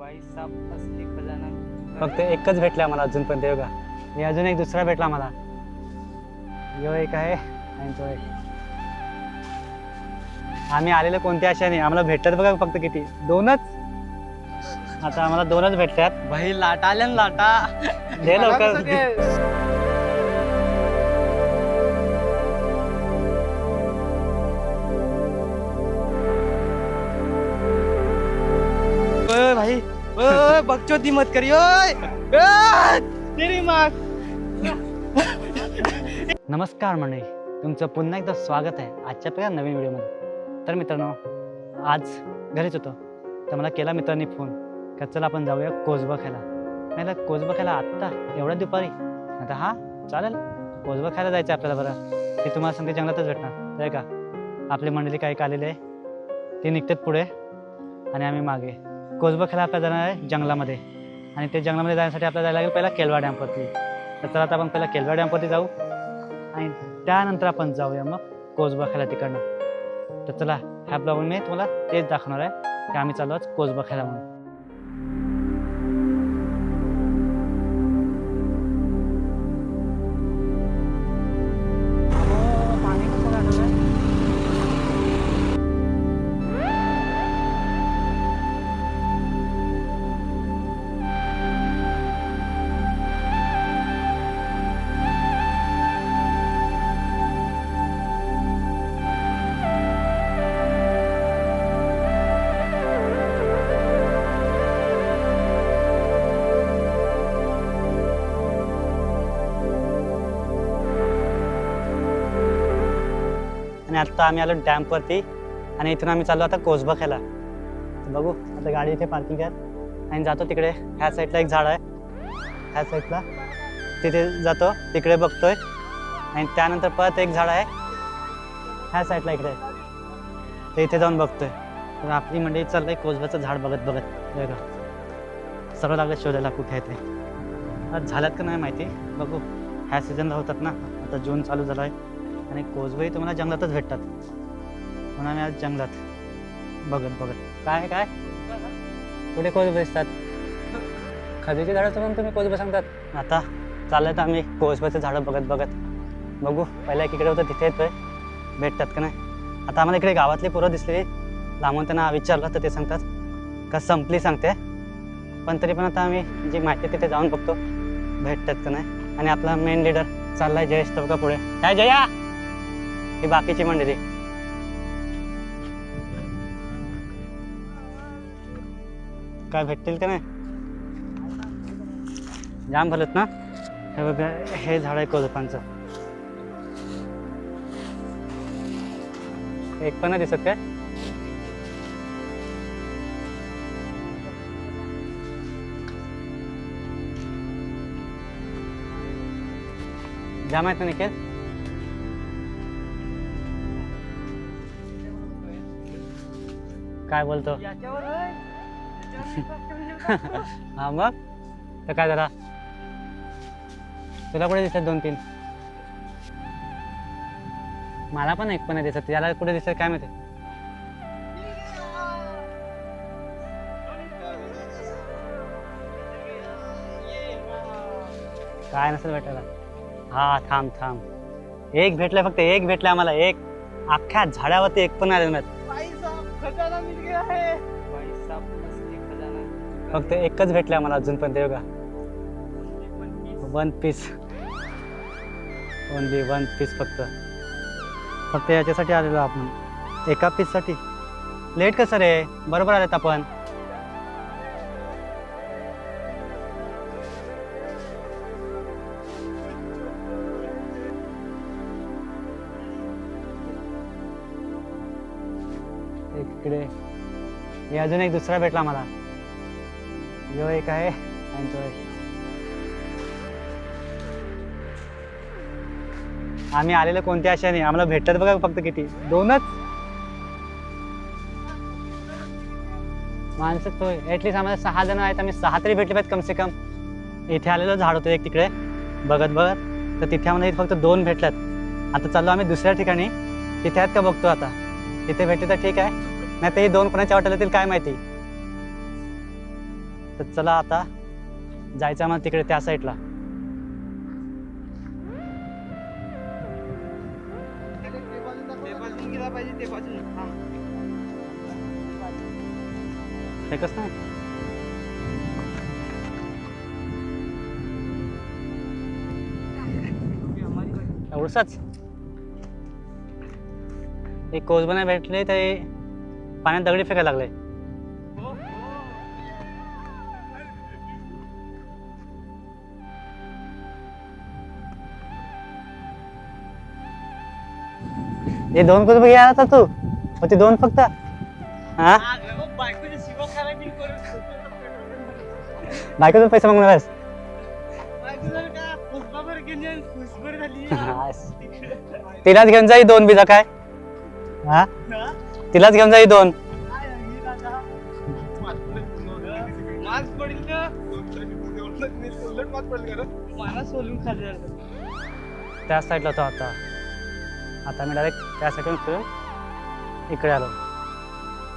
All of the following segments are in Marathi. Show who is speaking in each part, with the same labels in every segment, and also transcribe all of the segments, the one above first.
Speaker 1: भाई साहब असली खजाना
Speaker 2: फक्त एकच भेटला मला अजूनपर्यंत बघा. मी अजून एक दुसरा भेटला मला. यो एक आहे आणि तो एक. आम्ही आलेलो कोणत्या आशाने, आम्हाला भेटतात बघा फक्त किती, दोनच. आता आम्हाला दोनच भेटतात.
Speaker 1: भाई लाटा आल्या ना लाटा.
Speaker 2: दे लवकर.
Speaker 1: ओए भाई ओए बकचोदी मत करियो ओए ओए, तेरी माँ.
Speaker 2: नमस्कार मंडळी, तुमचं पुन्हा एकदा स्वागत आहे आजच्या आपल्या नवीन व्हिडिओमध्ये. तर मित्रांनो, आज घरीच होतो तर मला केला मित्रांनी फोन का चला आपण जाऊया कोसबा खायला. नाही कोसबा खायला आत्ता एवढ्या दुपारी. आता हा चालेल, कोसबा खायला जायचं आपल्याला. बरं ते तुम्हाला सांगते जंगलातच भेटणार आहे का. आपली मंडळी काही आलेली आहे, ते निघतात पुढे आणि आम्ही मागे. कोसबा खायला आपल्याला जाणार आहे जंगलामध्ये, आणि ते जंगलामध्ये जाण्यासाठी आपल्याला जायला लागेल पहिला केलवा डॅमवरती. तर चला आता आपण पहिला केलवा डॅमवरती जाऊ आणि त्यानंतर आपण जाऊया मग कोसबा खायला तिकडनं. तर चला, ह्या ब्लॉगमध्ये मी तुम्हाला तेच दाखवणार आहे की आम्ही चालू आज कोसबा खायला म्हणून. आणि आता आम्ही आलो डॅमवरती आणि इथून आम्ही चाललो आता कोसबा खायला. तर बघू आता गाडी इथे पार्किंग आहे आणि जातो तिकडे. ह्या साईडला एक झाड आहे, ह्या साईडला तिथे जातो, तिकडे बघतोय. आणि त्यानंतर परत एक झाड आहे ह्या साईडला इकडे, ते इथे जाऊन बघतोय. तर आपली मंडळी चाललंय कोसबाचं झाड बघत बघत. बघा सर्व लागलं शोधायला कुठे आहे ते. आज झाल्यात का नाही माहिती, बघू. ह्या सीझनला होतात ना, आता जून चालू झाला आहे आणि कोसबाही तुम्हाला जंगलातच भेटतात. म्हणून आम्ही आज जंगलात बघत बघत. काय काय कुठे कोसबे दिसतात? खजूरची झाडं म्हणून तुम्ही कोसबे सांगतात. आता चाललं तर आम्ही कोसबाचं झाडं बघत बघत. बघू, पहिला इकडे होतं तिथे येतोय, भेटतात का नाही. आता आम्हाला इकडे गावातली पोरं दिसली, लांबून त्यांना विचारलं तर ते सांगतात का संपली सांगते. पण तरी पण आता आम्ही जी माहिती तिथे जाऊन बघतो भेटतात का नाही. आणि आपला मेन लीडर चाललाय जयेश तो का पुढे. काय जया, ही बाकीची मंडळी. काय भेटतील का नाही, जाम भरत ना. हे बघा, हे झाड आहे कोसबांचं. एक पण नाही दिसत काय. जाम आहेत ना निखिल. काय बोलतो हा मग. तर काय जरा तुला कुठे दिसत दोन तीन, मला पण एक पण नाही दिसत. याला कुठे दिसत काय माहिती. काय नसेल भेटायला. हा थांब थांब, एक भेटलाय, फक्त एक भेटलाय आम्हाला. एक अख्ख्या झाडावरती एक पण आलेलं नाही.
Speaker 1: भाई साहब खजाना मिल गया है. भाई साहब असली खजाना
Speaker 2: फक्त एकच भेटलाय आम्हाला अजूनपर्यंत बघा. One piece, only one piece. फक्त याच्यासाठी आलेलो आपण, एका पीससाठी. लेट कसं रे, बरोबर आलेत आपण. इकडे हे अजून एक दुसरा भेटला मला. यो एक आहे आणि तो एक. आम्ही आलेलो कोणत्या आशाने, आम्हाला भेटतात बघा फक्त किती, दोनच माणसं. तो ऍटलीस्ट आम्हाला 6 जण आहेत, आम्ही 6 तरी भेटले पाहिजेत कम से कम. इथे आलेलं झाड होतं एक तिकडे बघत बघत, तर तिथे आम्हाला फक्त 2 भेटल्यात. आता चाललो आम्ही दुसऱ्या ठिकाणी, तिथे आहेत का बघतो. आता तिथे भेटले तर ठीक आहे, नाही तर हे 2 कोणाच्या वाटेल येतील काय माहिती. तर चला आता जायचं आम्हाला तिकडे त्या साईडला.
Speaker 1: ते बाजून गेला पाहिजे, ते बाजून. हा.
Speaker 2: फेकच नाही. एवढंच एक कोसबा नाही भेटले ते पाण्यात दगडी फेकायला लागले. हे दोन कोसबे घ्या आता तू, ते दोन फक्त. हा बायकोचा पैसा मागणार आहेस? तिलाच घेऊन जाई दोन बिजा काय. हा तिलाच घेऊन जाई दोन. त्या साईडला होतो आता मी डायरेक्ट त्या साईडून फिरून इकडे आलो.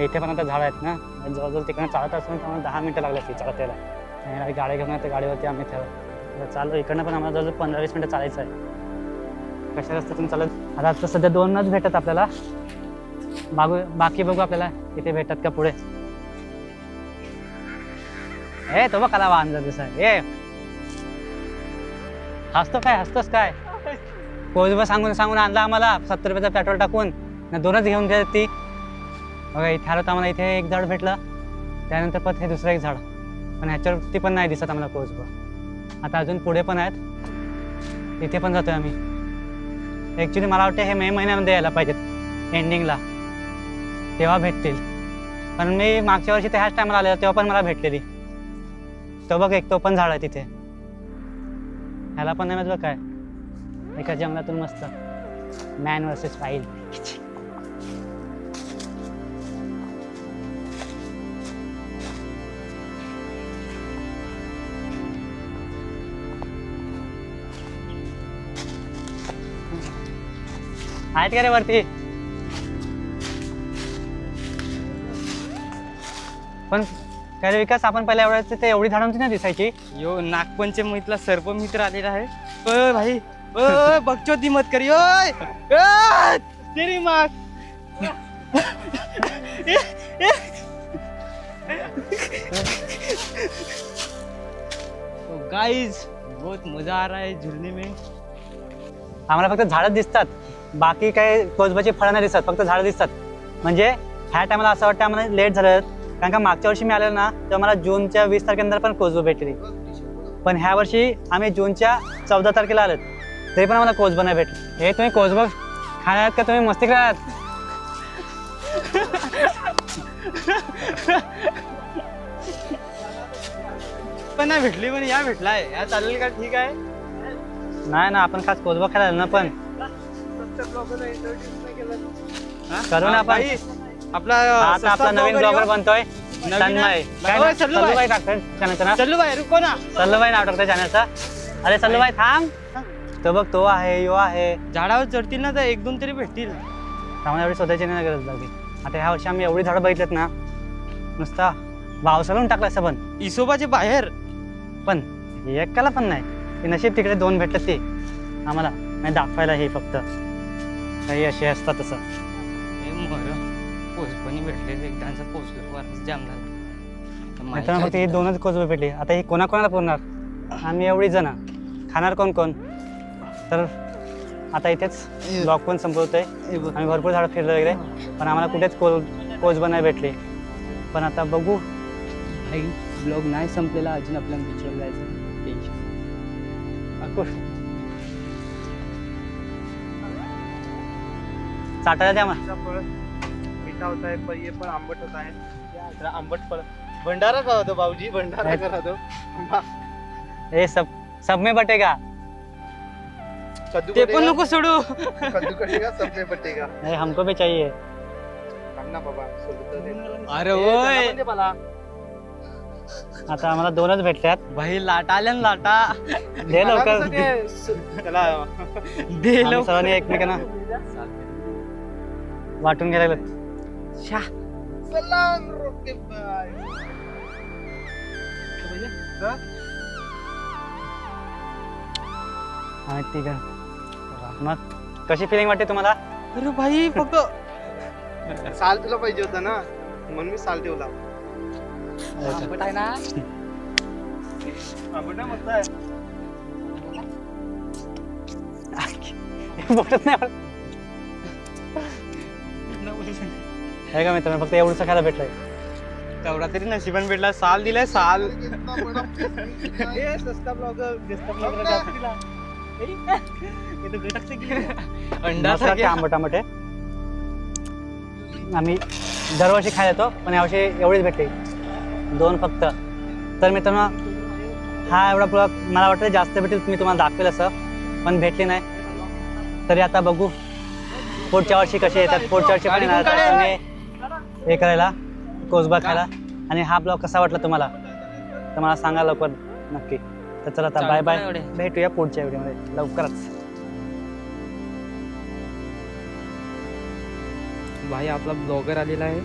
Speaker 2: इथे पण आता झाड आहेत ना, जवळजवळ तिकडे चालत असून आम्हाला 10 मिनिटं लागली ती चालत यायला. आणि गाडी घेऊन त्या गाडीवरती आम्ही ठेवलं चाललो. इकडनं पण आम्हाला जवळजवळ 15-20 मिनिटं चालायचं आहे. कशा रस्त्यातून चालत आता सध्या 2च भेटत आपल्याला. बाकी बघू आपल्याला इथे भेटतात का पुढे. ए तो बघ कला वाहन दिसत आहे. हसतोस काय कोसबा सांगून आणला आम्हाला 70 रुपयाचा पेट्रोल टाकून ना, 2च घेऊन गेले ती. बघा इथे आलो तर आम्हाला इथे एक झाड भेटलं, त्यानंतर परत हे दुसरं एक झाड. पण ह्याच्यावरती पण नाही दिसत आम्हाला कोसबा. आता अजून पुढे पण आहेत, इथे पण जातोय आम्ही. ॲक्च्युली मला वाटतं हे मे महिन्यामध्ये यायला पाहिजेत एंडिंगला, तेव्हा भेटतील. पण मी मागच्या वर्षी ते ह्याच टायमाला आलेलो तेव्हा पण मला भेटलेली. तो बघ एक तो पण झाड आहे तिथे. ह्याला पण नाही माहित बघ काय, एका जंगलातून मस्त मॅन वर्सेस वाईल्ड. आहेत का रे वरती? पण काय रे विकास, आपण पहिल्या एवढ्या तिथे एवढी झाडं नव्हती ना दिसायची.
Speaker 1: यो नागपंचमीतला सर्प मित्र आलेला आहे. ओय भाई, ओय बकचोदी मत करी. ओय तेरी माँ. तो गाइस बहुत मजा आ रहा है झूलने में.
Speaker 2: आम्हाला फक्त झाडं दिसतात, बाकी काय कोसबाची फळं नाही दिसत, फक्त झाडं दिसतात. म्हणजे ह्या टायमाला असं वाटतं आम्हाला लेट झालं, कारण का मागच्या वर्षी मी आलेलो ना तेव्हा मला जूनच्या 20 तारखेनंतर पण कोसबा भेटली. पण ह्या वर्षी आम्ही जूनच्या 14 तारखेला आलो तरी पण आम्हाला कोसबा नाही भेटली. हे तुम्ही कोसबा खाण्यात का तुम्ही मस्ती करात?
Speaker 1: पण नाही भेटली, पण या भेटलाय. या चालेल का? ठीक आहे.
Speaker 2: नाही ना, आपण खास कोसबा खायला ना. पण करू ना आपण.
Speaker 1: आपला
Speaker 2: आता आपला नवीन ब्लॉगर बनतोय तन्मय.
Speaker 1: काय
Speaker 2: सल्लूबाई टाकतोय चॅनलचं ना.
Speaker 1: सल्लूबाई रुको ना.
Speaker 2: सल्लूबाई नाव टाकतोय चॅनलचा. अरे सल्लूबाई थांब. तो बघ तो आहे, यो आहे.
Speaker 1: झाडावर चढतील ना तर 1-2 तरी भेटतील.
Speaker 2: त्यामुळे एवढी शोधायची नाही गरज लागली. आता ह्या वर्षी आम्ही एवढी झाडं बघितलेत ना, नुसता भाव सलून टाकला असं. पण
Speaker 1: इसोबाचे बाहेर
Speaker 2: पण एकाला पण नाही. ते नशीब तिकडे 2 भेटतात ते आम्हाला नाही दाखवायला. हे फक्त काही असे असतात तसं.
Speaker 1: कोसबनी भेटले एकदाचा पोचलो, वरच जाम झाला.
Speaker 2: नाहीतर फक्त हे 2च कोसबे भेटले. आता हे कोणाकोणाला पुरणार? आम्ही एवढी जण खाणार कोण? तर आता इथेच ब्लॉग पण संपवतोय. आम्ही भरपूर झाडं फिरलो वगैरे, पण आम्हाला कुठेच कोसबा नाही भेटले. पण आता बघू.
Speaker 1: ब्लॉग नाही संपलेला अजून, आपल्याला बीचवर जायचं.
Speaker 2: चाटायला द्या मग.
Speaker 1: मीठा होता है पर ये पण आंबट होता है. आंबट फळ भंडारा का होतो भाऊजी, भंडारा करा दो.
Speaker 2: ए सब में बटेगा.
Speaker 1: ते पण नको सोडू.
Speaker 3: कद्दू कटेगा, सब में बटेगा.
Speaker 2: नहीं हमको भी चाहिए.
Speaker 3: ना बाबा
Speaker 1: अरे ओय
Speaker 2: आता आम्हाला 2च भेटल्यात.
Speaker 1: भाई लाटा आल्या ना, लाटा.
Speaker 2: दे लवकर.
Speaker 3: त्याला
Speaker 1: दे
Speaker 2: आम्ही
Speaker 1: लवकर.
Speaker 2: सर्वांनी एकमेकांना वाटून घ्यायला लागलो.
Speaker 3: सलाम रोके बाय.
Speaker 2: आणि ठीक आहे मग कशी फिलिंग वाटते तुम्हाला?
Speaker 1: अरे भाई फक्त
Speaker 3: साल तुला पाहिजे होता ना म्हणून मी साल ठेवला.
Speaker 1: आंबट आहे ना.
Speaker 3: मस्त आहे.
Speaker 2: बोलत नाही मला. हे का मित्रांनो फक्त एवढंच खायला भेटलंय.
Speaker 1: तेवढा तरी नशिबान भेटला. साल दिलाय साल. अंडा
Speaker 2: मस्त वाटते आंबट आंबट आहे. आम्ही दरवर्षी खायला येतो पण यावर्षी एवढीच भेटते 2 फक्त. तर मित्रांनो हा एवढा ब्लॉग मला वाटतं जास्त भेटेल मी तुम्हाला दाखवेल असं पण भेटली नाही. तरी आता बघू पुढच्या वर्षी कसे येतात. पुढच्या वर्षी पण येणार आता तुम्ही हे करायला कोसबा खायला. आणि हा ब्लॉग कसा वाटला तुम्हाला तर मला सांगा लवकर नक्की. तर चला आता बाय बाय. भेटूया पुढच्या व्हिडिओमध्ये लवकरच.
Speaker 1: भाई आपला ब्लॉगर आलेला आहे.